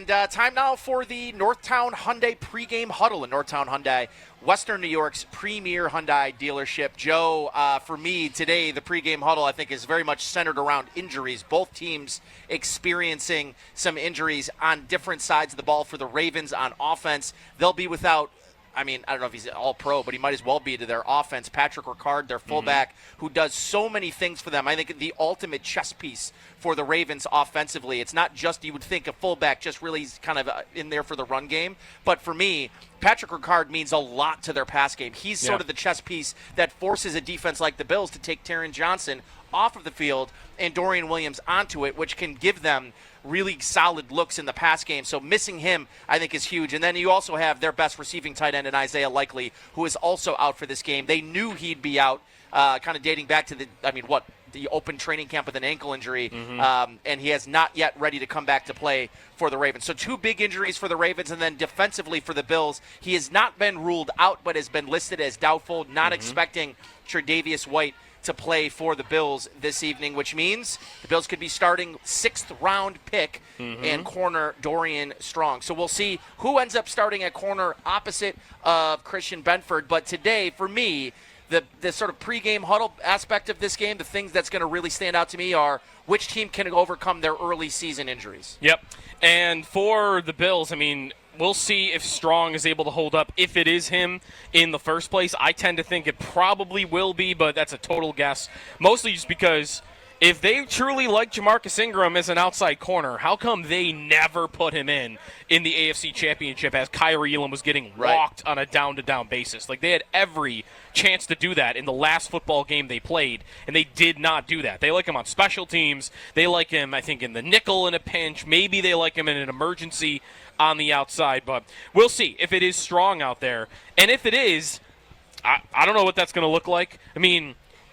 And time now for the Northtown Hyundai pregame huddle in Northtown Hyundai, Western New York's premier Hyundai dealership. Joe, for me today, the pregame huddle I think is very much centered around injuries. Both teams experiencing some injuries on different sides of the ball. For the Ravens on offense, they'll be without, I don't know if he's all pro, but he might as well be to their offense. Patrick Ricard, their fullback, who does so many things for them. I think the ultimate chess piece for the Ravens offensively. It's not just, you would think a fullback just really kind of in there for the run game. But for me, Patrick Ricard means a lot to their pass game. He's sort of the chess piece that forces a defense like the Bills to take Taron Johnson off of the field and Dorian Williams onto it, which can give them really solid looks in the pass game. So missing him, I think, is huge. And then you also have their best receiving tight end in Isaiah Likely, who is also out for this game. They knew he'd be out, kind of dating back to the open training camp with an ankle injury, and he has not yet ready to come back to play for the Ravens. So two big injuries for the Ravens, and then defensively for the Bills, he has not been ruled out but has been listed as doubtful, not expecting Tre'Davious White to play for the Bills this evening, which means the Bills could be starting 6th-round pick and corner Dorian Strong. So we'll see who ends up starting at corner opposite of Christian Benford. But today, for me, the sort of pregame huddle aspect of this game, the things that's going to really stand out to me are which team can overcome their early season injuries. Yep. And for the Bills, we'll see if Strong is able to hold up if it is him in the first place. I tend to think it probably will be, but that's a total guess. Mostly just because if they truly like Jamarcus Ingram as an outside corner, how come they never put him in the AFC Championship as Kyrie Elam was getting walked on a down-to-down basis? Like, they had every chance to do that in the last football game they played, and they did not do that. They like him on special teams. They like him, I think, in the nickel in a pinch. Maybe they like him in an emergency on the outside, but we'll see if it is Strong out there. And if it is, I don't know what that's going to look like.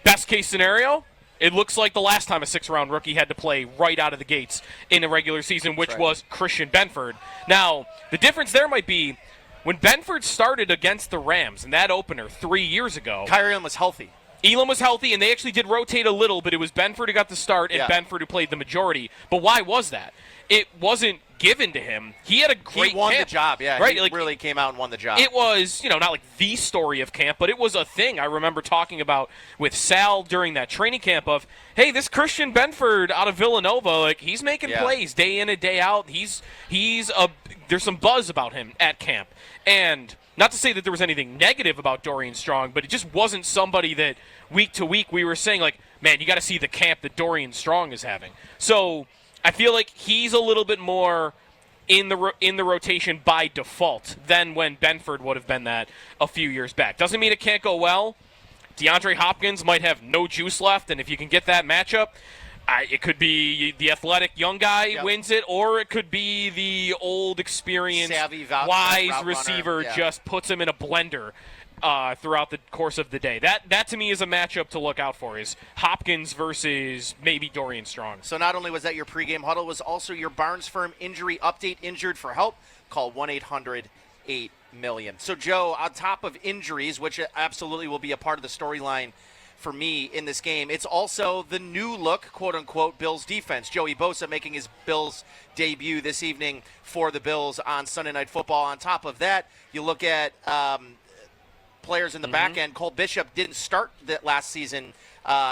Best case scenario, it looks like the last time a 6th-round rookie had to play right out of the gates in a regular season, which was Christian Benford. Now, the difference there might be when Benford started against the Rams in that opener 3 years ago. Kyrie Elam was healthy. Elam was healthy, and they actually did rotate a little, but it was Benford who got the start and Benford who played the majority. But why was that? It wasn't given to him. He had a great He won camp, the job, yeah. Right? He really came out and won the job. It was, not like the story of camp, but it was a thing I remember talking about with Sal during that training camp of, hey, this Christian Benford out of Villanova, he's making plays day in and day out. There's some buzz about him at camp. And not to say that there was anything negative about Dorian Strong, but it just wasn't somebody that week to week we were saying, man, you got to see the camp that Dorian Strong is having. So I feel like he's a little bit more in the rotation by default than when Benford would have been that a few years back. Doesn't mean it can't go well. DeAndre Hopkins might have no juice left, and if you can get that matchup, it could be the athletic young guy wins it, or it could be the old, experienced, savvy, wise receiver just puts him in a blender throughout the course of the day. That to me is a matchup to look out for, is Hopkins versus maybe Dorian Strong. So not only was that your pregame huddle, it was also your Barnes Firm injury update. Injured for help, call 1-800-8-million. So, Joe, on top of injuries, which absolutely will be a part of the storyline for me in this game, it's also the new look, quote-unquote, Bills defense. Joey Bosa making his Bills debut this evening for the Bills on Sunday Night Football. On top of that, you look at players in the back end. Cole Bishop didn't start that last season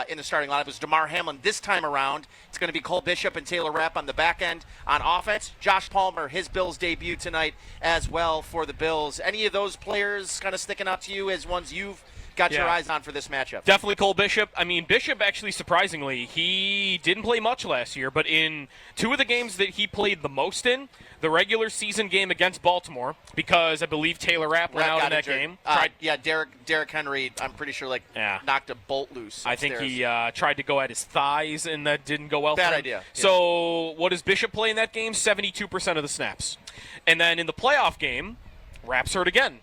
in the starting lineup. It was Damar Hamlin this time around. It's going to be Cole Bishop and Taylor Rapp on the back end. On offense, Josh Palmer, his Bills debut tonight as well for the Bills. Any of those players kind of sticking out to you as ones you've got your eyes on for this matchup? Definitely Cole Bishop. Bishop actually, surprisingly, he didn't play much last year, but in 2 of the games that he played the most in, the regular season game against Baltimore, because I believe Taylor Rapp went out in that game. Derrick Henry, I'm pretty sure, knocked a bolt loose upstairs. I think he tried to go at his thighs, and that didn't go well for him. Bad idea. So what does Bishop play in that game? 72% of the snaps. And then in the playoff game, Rapp's hurt again.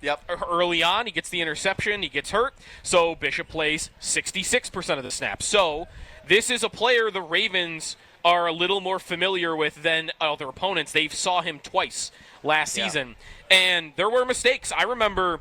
Early on, he gets the interception, he gets hurt, so Bishop plays 66% of the snaps. So this is a player the Ravens are a little more familiar with than other opponents. They saw him twice last season, and there were mistakes. I remember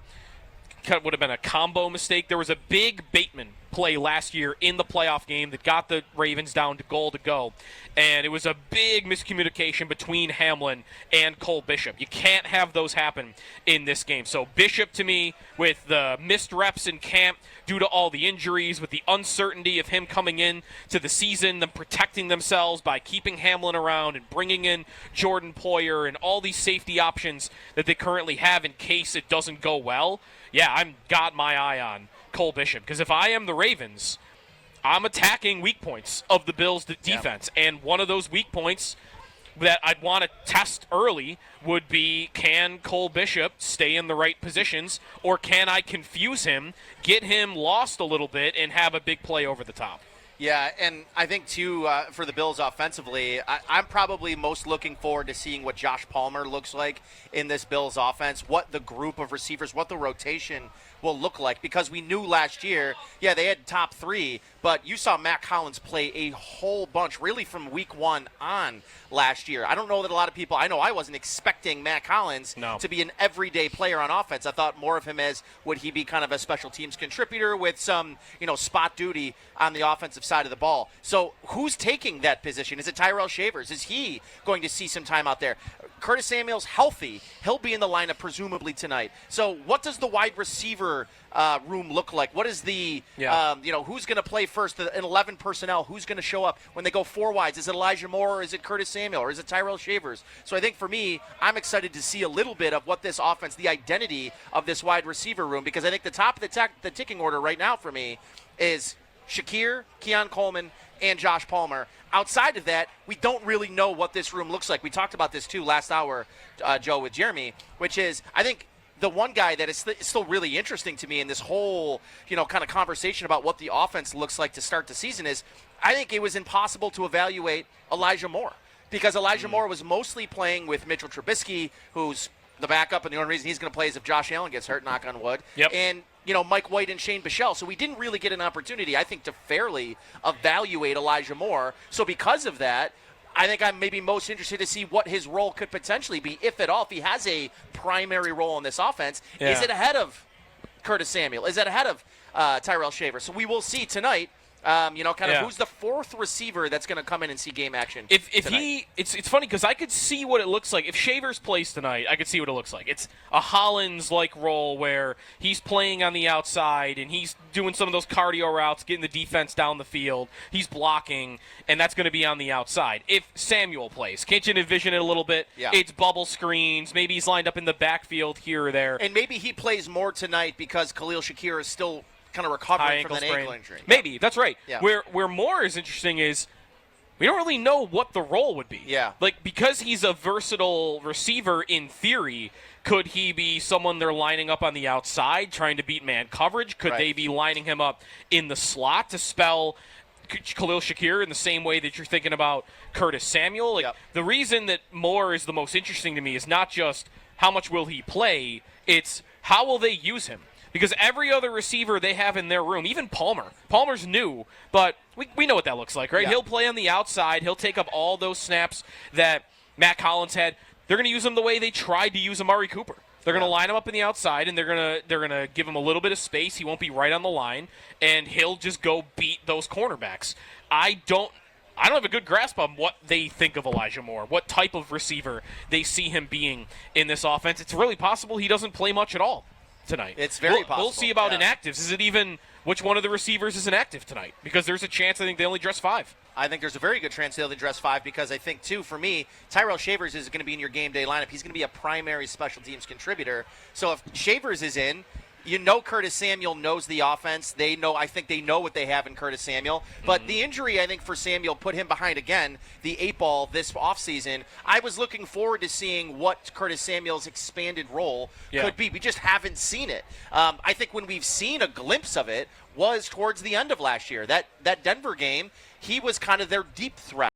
it would have been a combo mistake. There was a big Bateman play last year in the playoff game that got the Ravens down to goal to go. And it was a big miscommunication between Hamlin and Cole Bishop. You can't have those happen in this game. So Bishop, to me, with the missed reps in camp due to all the injuries, with the uncertainty of him coming in to the season, them protecting themselves by keeping Hamlin around and bringing in Jordan Poyer and all these safety options that they currently have in case it doesn't go well. Yeah, I'm got my eye on Cole Bishop, because if I am the Ravens, I'm attacking weak points of the Bills' defense. Yeah. And one of those weak points that I'd want to test early would be, can Cole Bishop stay in the right positions, or can I confuse him, get him lost a little bit, and have a big play over the top? Yeah, and I think, too, for the Bills offensively, I'm probably most looking forward to seeing what Josh Palmer looks like in this Bills offense, what the group of receivers, what the rotation will look like, because we knew last year, yeah, they had top three, but you saw Matt Collins play a whole bunch, really from week one on last year. I don't know that a lot of people, I know I wasn't expecting Matt Collins to be an everyday player on offense. I thought more of him as, would he be kind of a special teams contributor with some, spot duty on the offensive side of the ball. So who's taking that position? Is it Tyrell Shavers? Is he going to see some time out there? Curtis Samuel's healthy. He'll be in the lineup presumably tonight. So what does the wide receiver room look like? What is the, who's going to play first? In 11 personnel, who's going to show up when they go four wides? Is it Elijah Moore, or is it Curtis Samuel, or is it Tyrell Shavers? So I think for me, I'm excited to see a little bit of what this offense, the identity of this wide receiver room, because I think the top of the ticking order right now for me is Shakir, Keon Coleman, and Josh Palmer. Outside of that, we don't really know what this room looks like. We talked about this, too, last hour, Joe, with Jeremy, which is, I think, the one guy that is still really interesting to me in this whole, kind of conversation about what the offense looks like to start the season is, I think it was impossible to evaluate Elijah Moore, because Elijah Moore was mostly playing with Mitchell Trubisky, who's the backup, and the only reason he's going to play is if Josh Allen gets hurt, knock on wood. Yep. And Mike White and Shane Bichelle. So we didn't really get an opportunity, I think, to fairly evaluate Elijah Moore. So because of that, I think I'm maybe most interested to see what his role could potentially be, if at all, if he has a primary role in this offense. Yeah. Is it ahead of Curtis Samuel? Is it ahead of Tyrell Shaver? So we will see tonight. Who's the fourth receiver that's going to come in and see game action. If it's funny because I could see what it looks like. If Shavers plays tonight, I could see what it looks like. It's a Hollins-like role where he's playing on the outside and he's doing some of those cardio routes, getting the defense down the field. He's blocking, and that's going to be on the outside. If Samuel plays, can't you envision it a little bit? Yeah. It's bubble screens. Maybe he's lined up in the backfield here or there. And maybe he plays more tonight because Khalil Shakir is still kind of recovering from that ankle injury. Maybe, that's right. Yeah. Where Moore is interesting is we don't really know what the role would be. Yeah. Like, because he's a versatile receiver in theory, could he be someone they're lining up on the outside trying to beat man coverage? Could they be lining him up in the slot to spell Khalil Shakir in the same way that you're thinking about Curtis Samuel? Like, the reason that Moore is the most interesting to me is not just how much will he play, it's how will they use him. Because every other receiver they have in their room, even Palmer's new, but we know what that looks like, right? Yeah. He'll play on the outside. He'll take up all those snaps that Matt Collins had. They're going to use him the way they tried to use Amari Cooper. They're going to line him up in the outside, and they're going to give him a little bit of space. He won't be right on the line, and he'll just go beat those cornerbacks. I don't have a good grasp on what they think of Elijah Moore, what type of receiver they see him being in this offense. It's really possible he doesn't play much at all tonight. It's very possible. We'll see about inactives. Is it even which one of the receivers is inactive tonight? Because there's a chance I think they only dress 5. I think there's a very good chance they'll only dress 5 because I think, too, for me, Tyrell Shavers is going to be in your game day lineup. He's going to be a primary special teams contributor. So if Shavers is in, Curtis Samuel knows the offense. I think they know what they have in Curtis Samuel. But the injury, I think, for Samuel put him behind, again, the 8 ball this offseason. I was looking forward to seeing what Curtis Samuel's expanded role could be. We just haven't seen it. I think when we've seen a glimpse of it was towards the end of last year. That Denver game, he was kind of their deep threat.